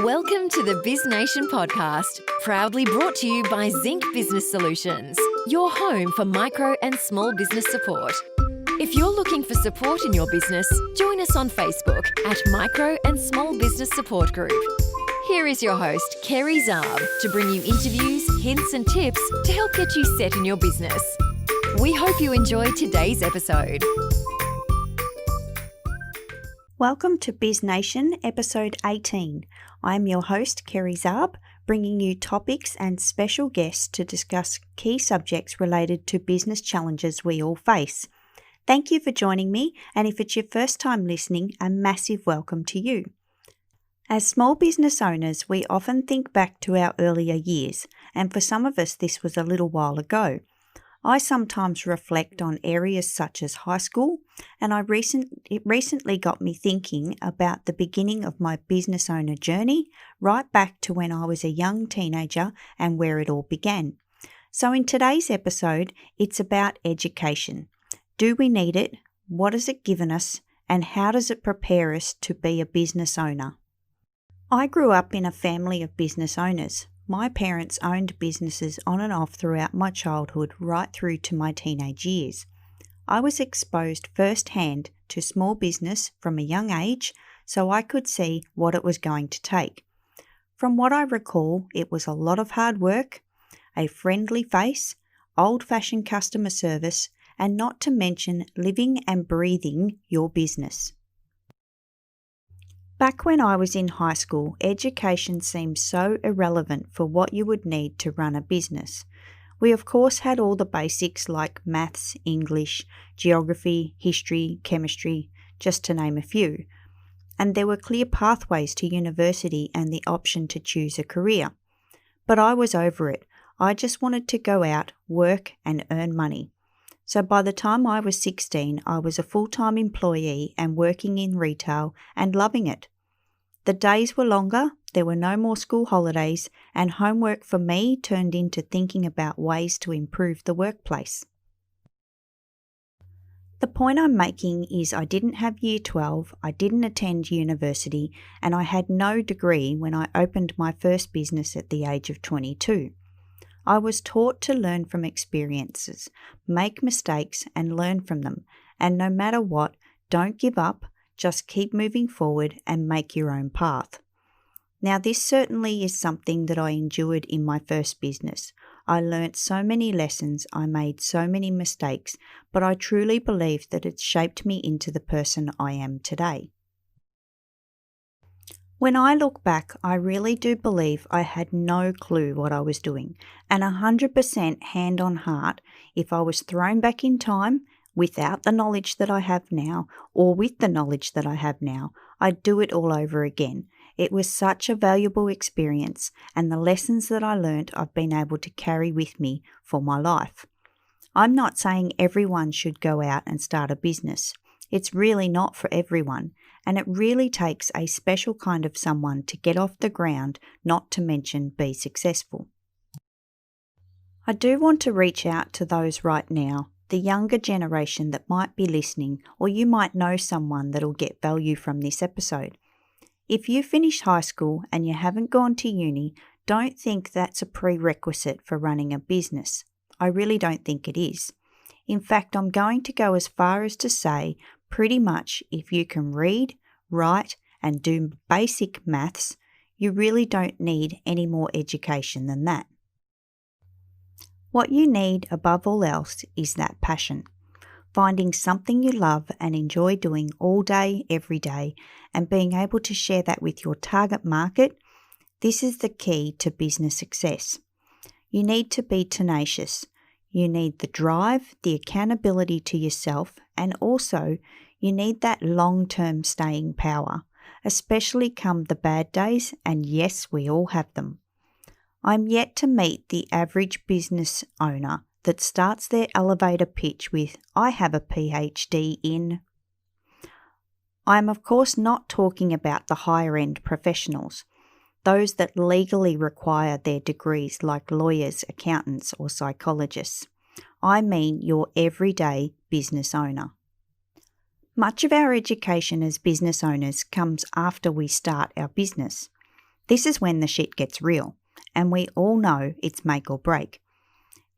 Welcome to the BizNation podcast, proudly brought to you by Zinc Business Solutions, your home for micro and small business support. If you're looking for support in your business, join us on Facebook at Micro and Small Business Support Group. Here is your host, Kerry Zarb, to bring you interviews, hints and tips to help get you set in your business. We hope you enjoyed today's episode. Welcome to BizNation, episode 18. I'm your host, Kerry Zarb, bringing you topics and special guests to discuss key subjects related to business challenges we all face. Thank you for joining me, and if it's your first time listening, a massive welcome to you. As small business owners, we often think back to our earlier years, and for some of us this was a little while ago. I sometimes reflect on areas such as high school, and it recently got me thinking about the beginning of my business owner journey, right back to when I was a young teenager and where it all began. So in today's episode, it's about education. Do we need it? What has it given us? And how does it prepare us to be a business owner? I grew up in a family of business owners. My parents owned businesses on and off throughout my childhood right through to my teenage years. I was exposed firsthand to small business from a young age, so I could see what it was going to take. From what I recall, it was a lot of hard work, a friendly face, old-fashioned customer service, and not to mention living and breathing your business. Back when I was in high school, education seemed so irrelevant for what you would need to run a business. We of course had all the basics like maths, English, geography, history, chemistry, just to name a few. And there were clear pathways to university and the option to choose a career. But I was over it. I just wanted to go out, work and earn money. So by the time I was 16, I was a full-time employee and working in retail and loving it. The days were longer, there were no more school holidays, and homework for me turned into thinking about ways to improve the workplace. The point I'm making is I didn't have Year 12, I didn't attend university, and I had no degree when I opened my first business at the age of 22. I was taught to learn from experiences, make mistakes and learn from them, and no matter what, don't give up, just keep moving forward and make your own path. Now this certainly is something that I endured in my first business. I learnt so many lessons, I made so many mistakes, but I truly believe that it shaped me into the person I am today. When I look back, I really do believe I had no clue what I was doing, and 100% hand on heart, if I was thrown back in time, without the knowledge that I have now, or with the knowledge that I have now, I'd do it all over again. It was such a valuable experience, and the lessons that I learnt I've been able to carry with me for my life. I'm not saying everyone should go out and start a business. It's really not for everyone. And it really takes a special kind of someone to get off the ground, not to mention be successful. I do want to reach out to those right now, the younger generation that might be listening, or you might know someone that'll get value from this episode. If you finish high school and you haven't gone to uni, don't think that's a prerequisite for running a business. I really don't think it is. In fact, I'm going to go as far as to say pretty much if you can read, write and do basic maths, you really don't need any more education than that. What you need above all else is that passion. Finding something you love and enjoy doing all day, every day, and being able to share that with your target market, this is the key to business success. You need to be tenacious. You need the drive, the accountability to yourself, and also you need that long-term staying power, especially come the bad days, and yes, we all have them. I'm yet to meet the average business owner that starts their elevator pitch with, I have a PhD in. I'm of course not talking about the higher-end professionals, those that legally require their degrees like lawyers, accountants or psychologists. I mean your everyday business owner. Much of our education as business owners comes after we start our business. This is when the shit gets real, and we all know it's make or break.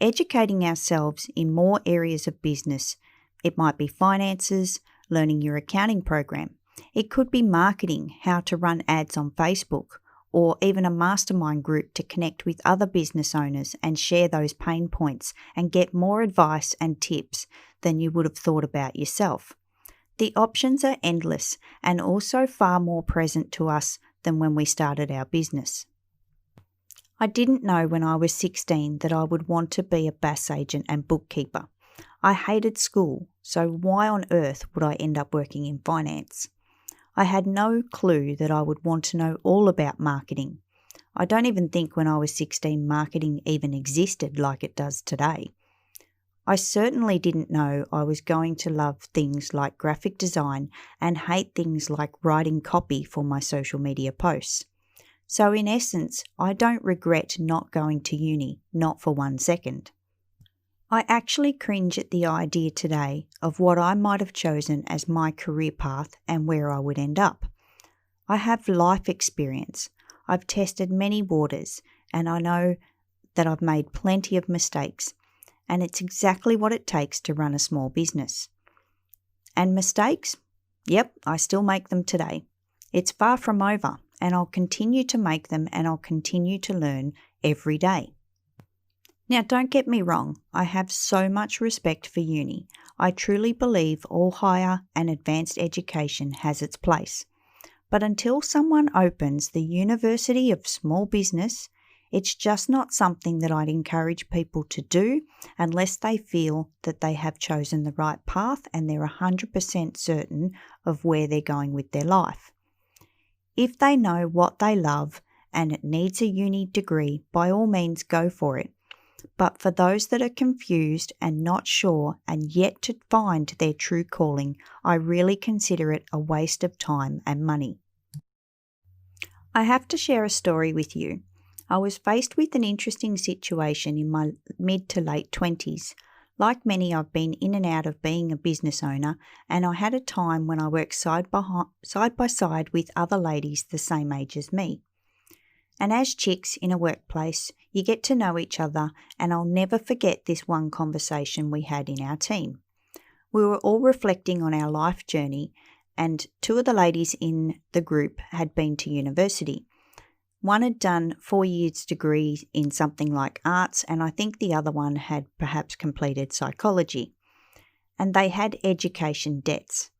Educating ourselves in more areas of business, it might be finances, learning your accounting program. It could be marketing, how to run ads on Facebook, or even a mastermind group to connect with other business owners and share those pain points and get more advice and tips than you would have thought about yourself. The options are endless and also far more present to us than when we started our business. I didn't know when I was 16 that I would want to be a BAS agent and bookkeeper. I hated school, so why on earth would I end up working in finance? I had no clue that I would want to know all about marketing. I don't even think when I was 16 marketing even existed like it does today. I certainly didn't know I was going to love things like graphic design and hate things like writing copy for my social media posts. So in essence, I don't regret not going to uni, not for 1 second. I actually cringe at the idea today of what I might have chosen as my career path and where I would end up. I have life experience. I've tested many waters, and I know that I've made plenty of mistakes, and it's exactly what it takes to run a small business. And mistakes? Yep, I still make them today. It's far from over, and I'll continue to make them, and I'll continue to learn every day. Now, don't get me wrong, I have so much respect for uni. I truly believe all higher and advanced education has its place. But until someone opens the University of Small Business, it's just not something that I'd encourage people to do unless they feel that they have chosen the right path and they're 100% certain of where they're going with their life. If they know what they love and it needs a uni degree, by all means go for it. But for those that are confused and not sure and yet to find their true calling, I really consider it a waste of time and money. I have to share a story with you. I was faced with an interesting situation in my mid to late 20s. Like many, I've been in and out of being a business owner, and I had a time when I worked side by side with other ladies the same age as me. And as chicks in a workplace, you get to know each other, and I'll never forget this one conversation we had in our team. We were all reflecting on our life journey, and 2 of the ladies in the group had been to university. One had done 4 years degree in something like arts, and I think the other one had perhaps completed psychology. And they had education debts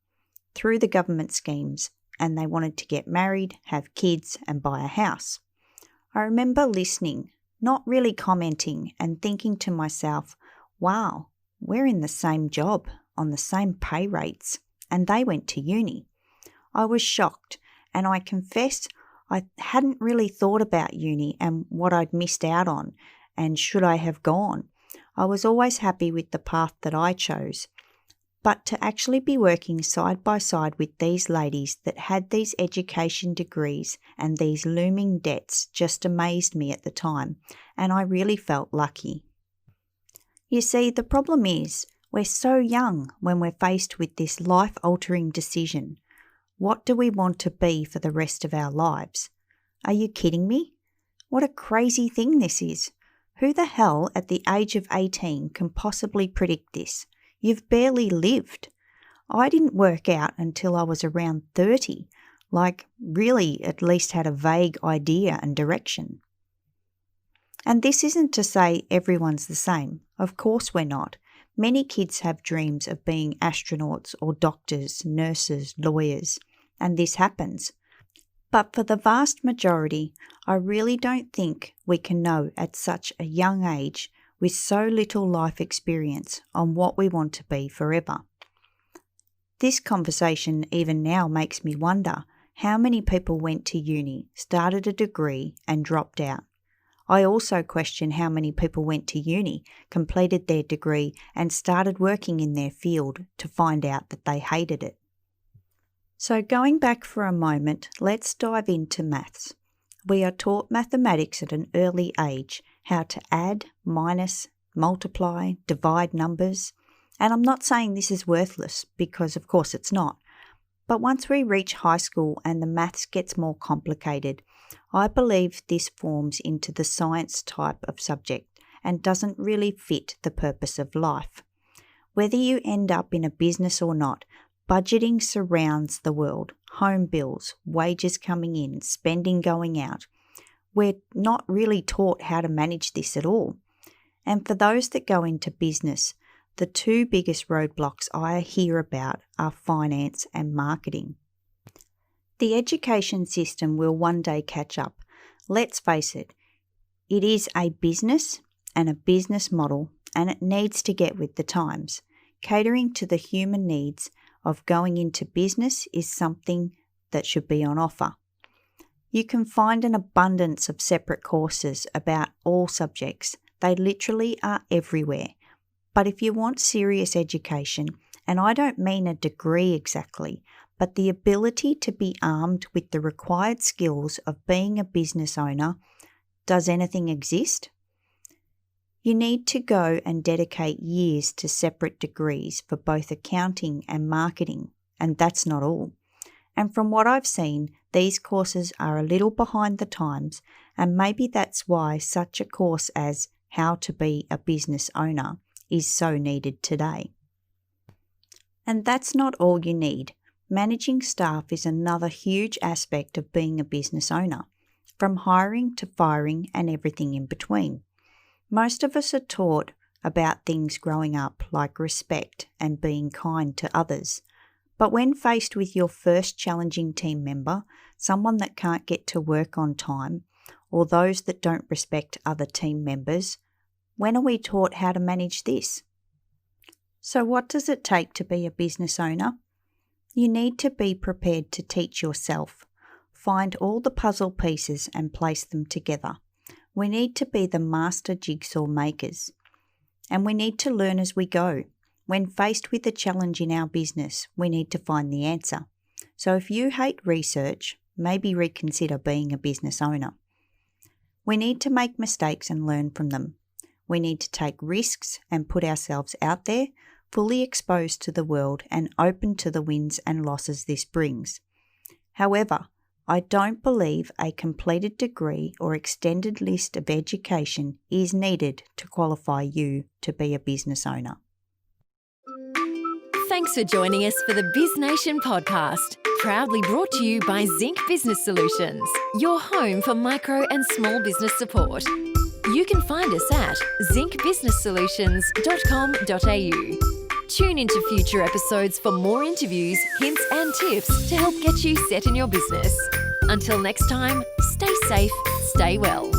through the government schemes, and they wanted to get married, have kids, and buy a house. I remember listening, not really commenting, and thinking to myself, wow, we're in the same job, on the same pay rates, and they went to uni. I was shocked, and I confess I hadn't really thought about uni and what I'd missed out on, and should I have gone. I was always happy with the path that I chose. But to actually be working side by side with these ladies that had these education degrees and these looming debts just amazed me at the time, and I really felt lucky. You see, the problem is we're so young when we're faced with this life-altering decision. What do we want to be for the rest of our lives? Are you kidding me? What a crazy thing this is. Who the hell at the age of 18 can possibly predict this? You've barely lived. I didn't work out until I was around 30, really at least had a vague idea and direction. And this isn't to say everyone's the same. Of course we're not. Many kids have dreams of being astronauts or doctors, nurses, lawyers, and this happens. But for the vast majority, I really don't think we can know at such a young age with so little life experience on what we want to be forever. This conversation even now makes me wonder how many people went to uni, started a degree and dropped out. I also question how many people went to uni, completed their degree and started working in their field to find out that they hated it. So going back for a moment, let's dive into maths. We are taught mathematics at an early age, how to add, minus, multiply, divide numbers. And I'm not saying this is worthless, because of course it's not. But once we reach high school and the maths gets more complicated, I believe this forms into the science type of subject and doesn't really fit the purpose of life. Whether you end up in a business or not, budgeting surrounds the world. Home bills, wages coming in, spending going out. We're not really taught how to manage this at all. And for those that go into business, the two biggest roadblocks I hear about are finance and marketing. The education system will one day catch up. Let's face it, it is a business and a business model, and it needs to get with the times. Catering to the human needs of going into business is something that should be on offer. You can find an abundance of separate courses about all subjects. They literally are everywhere. But if you want serious education, and I don't mean a degree exactly, but the ability to be armed with the required skills of being a business owner, does anything exist? You need to go and dedicate years to separate degrees for both accounting and marketing, and that's not all. And from what I've seen, these courses are a little behind the times, and maybe that's why such a course as How to Be a Business Owner is so needed today. And that's not all you need. Managing staff is another huge aspect of being a business owner, from hiring to firing and everything in between. Most of us are taught about things growing up like respect and being kind to others. But when faced with your first challenging team member, someone that can't get to work on time, or those that don't respect other team members, when are we taught how to manage this? So what does it take to be a business owner? You need to be prepared to teach yourself. Find all the puzzle pieces and place them together. We need to be the master jigsaw makers. And we need to learn as we go. When faced with a challenge in our business, we need to find the answer. So if you hate research, maybe reconsider being a business owner. We need to make mistakes and learn from them. We need to take risks and put ourselves out there, fully exposed to the world and open to the wins and losses this brings. However, I don't believe a completed degree or extended list of education is needed to qualify you to be a business owner. Thanks for joining us for the BizNation podcast, proudly brought to you by Zinc Business Solutions, your home for micro and small business support. You can find us at zincbusinesssolutions.com.au. Tune into future episodes for more interviews, hints and tips to help get you set in your business. Until next time, stay safe, stay well.